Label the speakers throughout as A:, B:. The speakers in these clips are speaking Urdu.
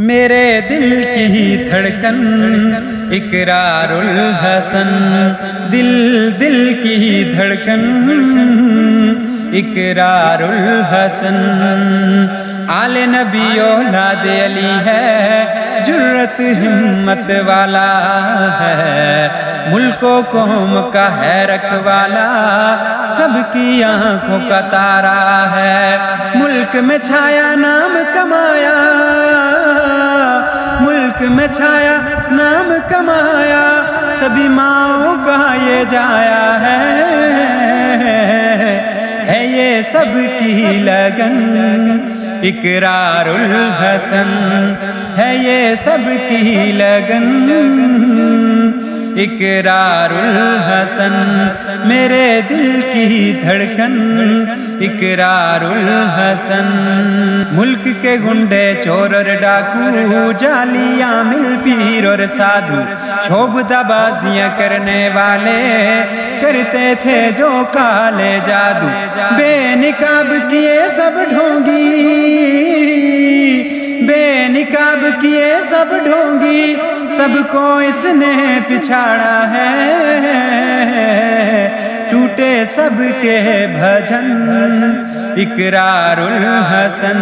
A: میرے دل کی دھڑکن اقرار الحسن، دل کی دھڑکن اقرار الحسن، آل نبی اولاد علی ہے، جرت ہمت والا ہے، ملک و قوم کا ہے رکھوالا، سب کی آنکھوں کا تارا ہے، ملک میں چھایا نام کمایا، ملک میں چھایا نام کمایا، سبھی ماؤں کا یہ جایا ہے یہ سب کی لگن اقرار الحسن، ہے یہ سب کی لگن اقرار الحسن، میرے دل کی دھڑکن اقرار الحسن، ملک کے گنڈے چور اور ڈاکو، جعلی عامل پیر اور سادھو، شوبدہ بازیاں کرنے والے کرتے تھے جو کالے جادو، بے نقاب کیے سب ڈھونگی، بے نقاب کیے سب ڈھونگی، سب کو اس نے پچھاڑا ہے، ٹوٹے سب کے بھجن اقرار الحسن،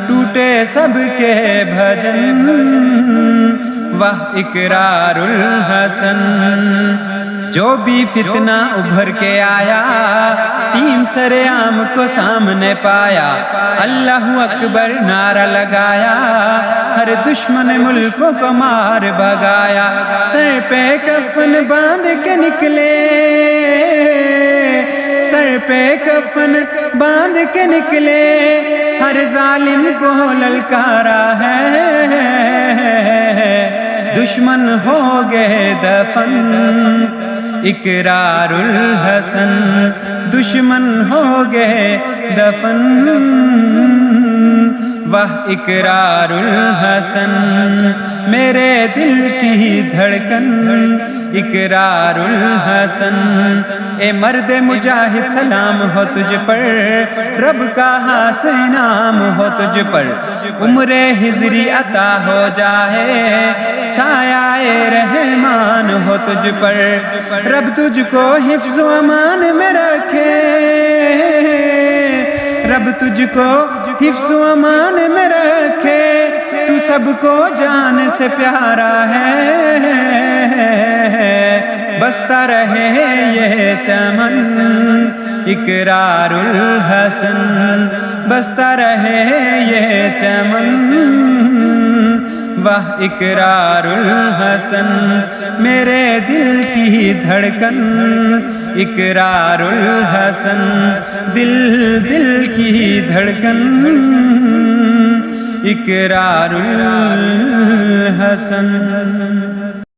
A: ٹوٹے سب کے بھجن واہ اقرار الحسن، جو بھی فتنہ ابھر کے آیا، ٹیم سر عام کو سامنے پایا، اللہ اکبر نعرہ لگایا، ہر دشمن ملکوں کو مار بھگایا، سر پہ کفن باندھ کے نکلے، سر پہ کفن باندھ کے نکلے، ہر ظالم کو للکارا ہے، دشمن ہو گئے دفن اقرار الحسن، دشمن ہو گئے دفن واہ اقرار الحسن، میرے دل کی دھڑکن اقرار الحسن، اے مرد مجاہد سلام ہو تجھ پر، رب کا خاص انعام ہو تجھ پر، عمر ہجری عطا ہو جائے، سایہ رحمان ہو تجھ پر، رب تجھ کو حفظ و امان میں رکھے، رب تجھ کو حفظ و امان میں رکھے، تو سب کو جان سے پیارا ہے، بستا رہے یہ چمن اقرار الحسن، بستا رہے یہ چمن واہ اقرار الحسن، میرے دل کی دھڑکن اقرار الحسن، دل کی دھڑکن اقرار الحسن۔